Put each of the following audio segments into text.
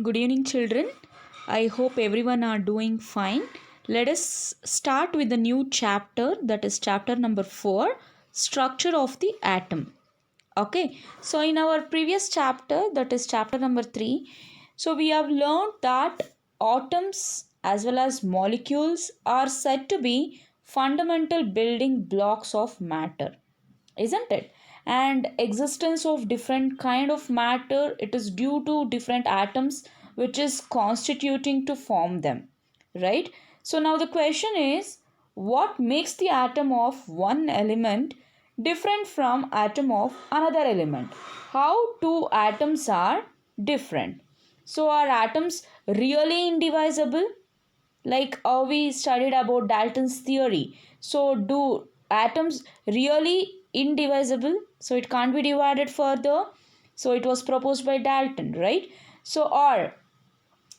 Good evening, children. I hope everyone are doing fine. Let us start with the new chapter, that is chapter number 4, structure of the atom. Okay, so in our previous chapter, that is chapter number 3, so we have learned that atoms as well as molecules are said to be fundamental building blocks of matter, isn't it? And existence of different kind of matter, it is due to different atoms which is constituting to form them, right? So now the question is, what makes the atom of one element different from atom of another element? How two atoms are different? So are atoms really indivisible, like we studied about Dalton's theory? So do atoms really indivisible, so it can't be divided further? So it was proposed by Dalton, right? So are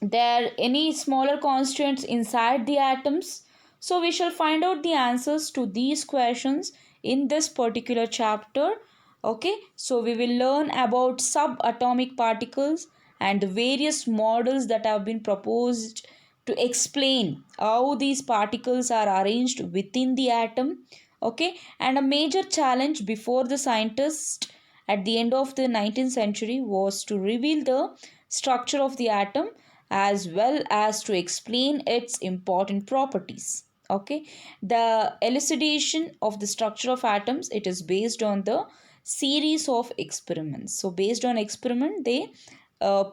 there any smaller constituents inside the atoms? So we shall find out the answers to these questions in this particular chapter. Okay, so we will learn about subatomic particles and the various models that have been proposed to explain how these particles are arranged within the atom. Okay, and a major challenge before the scientists at the end of the 19th century was to reveal the structure of the atom as well as to explain its important properties. Okay, the elucidation of the structure of atoms, it is based on the series of experiments. So based on experiment, they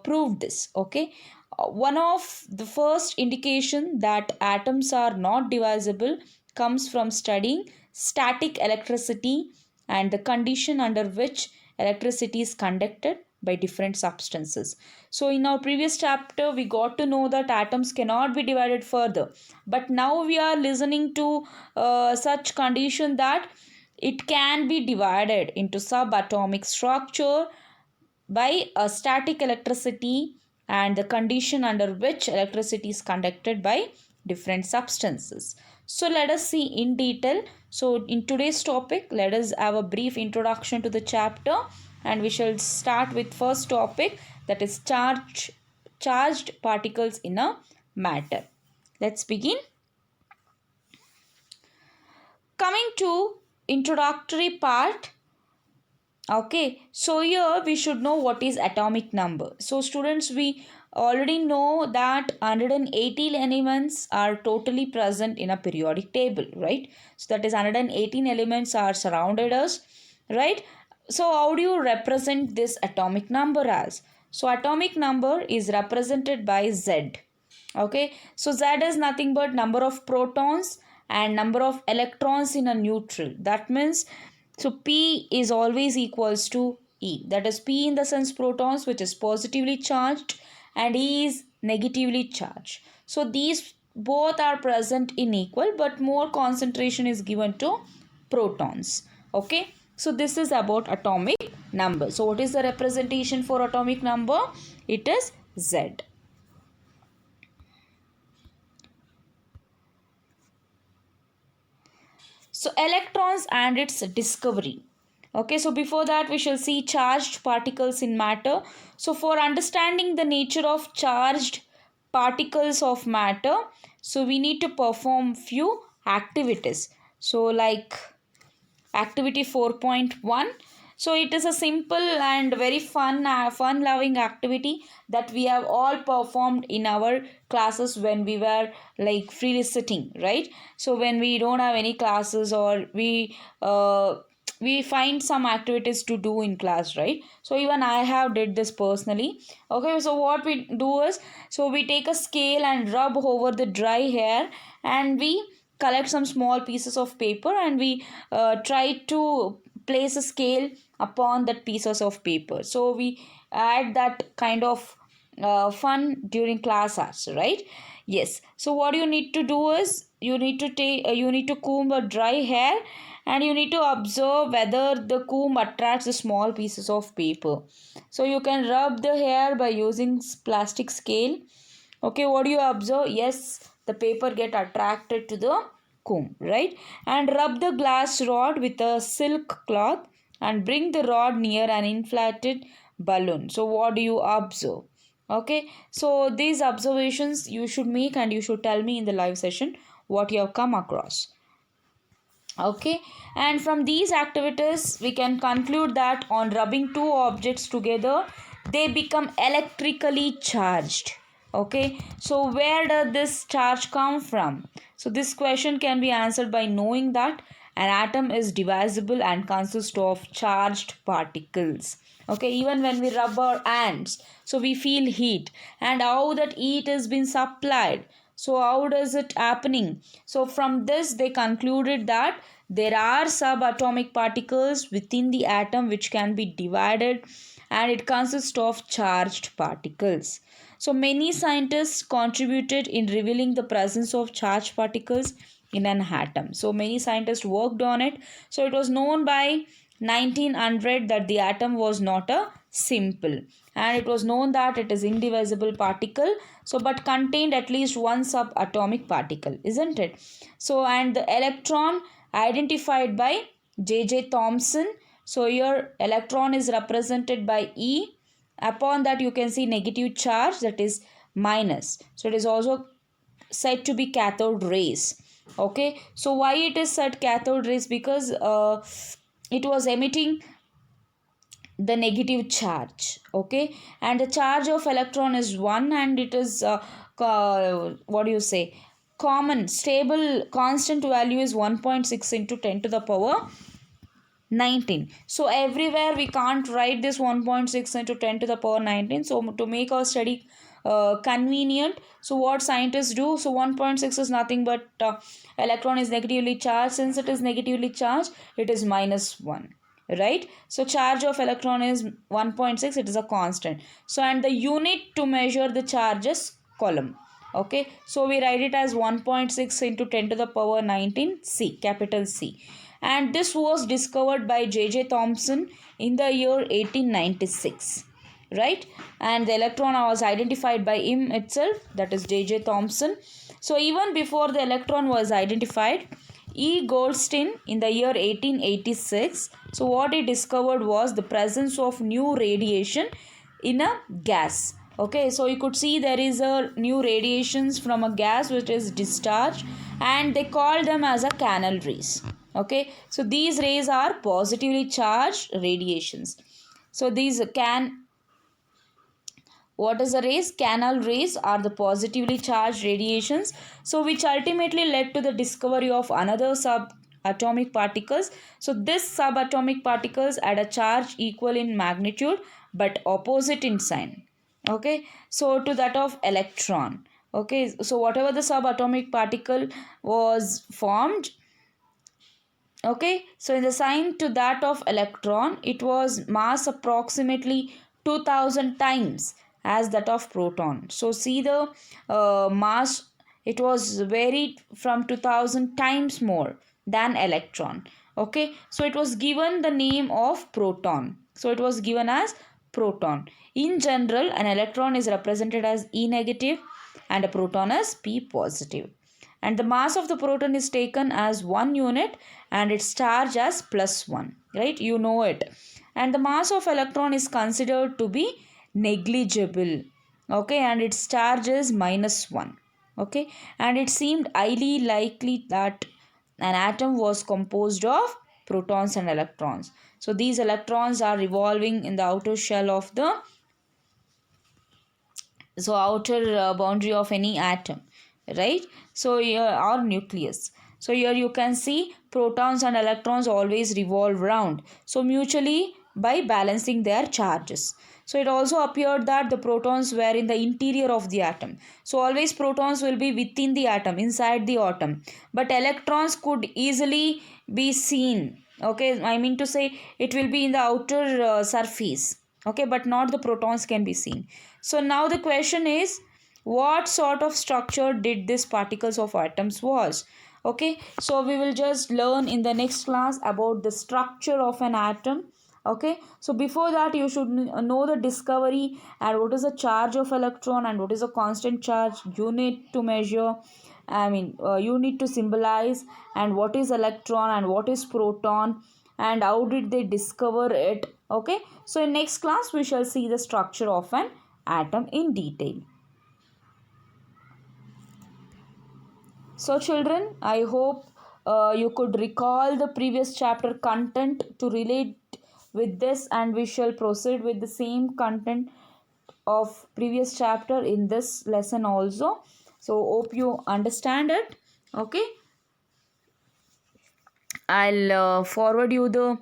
proved this. Okay, one of the first indication that atoms are not divisible comes from studying static electricity and the condition under which electricity is conducted by different substances. So in our previous chapter we got to know that atoms cannot be divided further, but now we are listening to such condition that it can be divided into subatomic structure by a static electricity and the condition under which electricity is conducted by different substances. So let us see in detail. So in today's topic, let us have a brief introduction to the chapter, and we shall start with first topic, that is charged particles in a matter. Let's begin. Coming to introductory part. Okay, so here we should know what is atomic number. So students, we already know that 118 elements are totally present in a periodic table, right? So that is 118 elements are surrounded us, right? So how do you represent this atomic number as? So atomic number is represented by Z. Okay, so Z is nothing but number of protons and number of electrons in a neutral. That means, so P is always equals to E. That is P in the sense protons, which is positively charged, and E is negatively charged. So these both are present in equal, but more concentration is given to protons. Okay, so this is about atomic number. So what is the representation for atomic number? It is Z. So electrons and its discovery. Okay, so before that we shall see charged particles in matter. So for understanding the nature of charged particles of matter, so we need to perform few activities. So like activity 4.1. So it is a simple and very fun loving activity that we have all performed in our classes when we were like freely sitting, right? So when we don't have any classes, or we find some activities to do in class, right? So even I have did this personally. Okay, so what we do is, so we take a scale and rub over the dry hair, and we collect some small pieces of paper, and we try to place a scale upon that pieces of paper. So we add that kind of fun during class hours, right? Yes, so what you need to do is, you need to comb a dry hair, and you need to observe whether the comb attracts the small pieces of paper. So you can rub the hair by using plastic scale. Okay, what do you observe? Yes, the paper get attracted to the comb, right? And rub the glass rod with a silk cloth and bring the rod near an inflated balloon. So what do you observe? Okay, so these observations you should make and you should tell me in the live session what you have come across. Okay, and from these activities we can conclude that on rubbing two objects together they become electrically charged. Okay, so where does this charge come from? So this question can be answered by knowing that an atom is divisible and consists of charged particles. Okay, even when we rub our hands, so we feel heat, and how that heat is being supplied. So how does it happening? So from this they concluded that there are subatomic particles within the atom which can be divided, and it consists of charged particles. So many scientists contributed in revealing the presence of charged particles in an atom. So many scientists worked on it. So it was known by 1900 that the atom was not a simple, and it was known that it is indivisible particle, so but contained at least one subatomic particle, isn't it? So and the electron identified by J.J. Thomson. So here electron is represented by E. Upon that you can see negative charge, that is minus. So it is also said to be cathode rays. Okay, so why it is said cathode rays? Because it was emitting the negative charge. Okay, and the charge of electron is 1, and it is what do you say, common stable constant value is 1.6 into 10 to the power 19. So everywhere we can't write this 1.6 into 10 to the power 19. So to make our study convenient, so what scientists do, so 1.6 is nothing but electron is negatively charged. Since it is negatively charged, it is minus 1, right? So charge of electron is 1.6, it is a constant. So and the unit to measure the charge is coulomb. Okay, so we write it as 1.6 into 10 to the power 19 C, capital C. And this was discovered by J.J. Thomson in the year 1896, right? And the electron was identified by him itself, that is J.J. Thomson. So even before the electron was identified, E. Goldstein in the year 1886, so what he discovered was the presence of new radiation in a gas. Okay, so you could see there is a new radiations from a gas which is discharged, and they call them as a canal rays. Okay, so these rays are positively charged radiations. So these what is the rays? Canal rays are the positively charged radiations, so which ultimately led to the discovery of another subatomic particles. So this subatomic particles had a charge equal in magnitude but opposite in sign. Okay, so to that of electron. Okay, so whatever the subatomic particle was formed, okay, so in the sign to that of electron, it was mass approximately 2000 times as that of proton. So see the mass, it was varied from 2000 times more than electron. Okay, so it was given the name of proton. So it was given as proton. In general, an electron is represented as E negative and a proton as P positive. And the mass of the proton is taken as 1 unit and its charge as +1, right? You know it. And the mass of electron is considered to be negligible. Okay, and its charge is -1. Okay, and it seemed highly likely that an atom was composed of protons and electrons. So these electrons are revolving in the outer shell of the outer boundary of any atom, right? So here our nucleus. So here you can see protons and electrons always revolve around, so mutually by balancing their charges. So it also appeared that the protons were in the interior of the atom. So always protons will be within the atom, inside the atom, but electrons could easily be seen. Okay, I mean to say it will be in the outer surface. Okay, but not the protons can be seen. So now the question is, what sort of structure did these particles of atoms was? Okay, so we will just learn in the next class about the structure of an atom. Okay, so before that you should know the discovery and what is the charge of electron and what is a constant charge unit to measure, unit to symbolize, and what is electron and what is proton and how did they discover it. Okay, so in next class we shall see the structure of an atom in detail. So children, I hope you could recall the previous chapter content to relate with this, and we shall proceed with the same content of previous chapter in this lesson also. So hope you understand it. Okay, I'll forward you the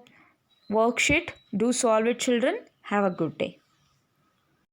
worksheet. Do solve it, children. Have a good day.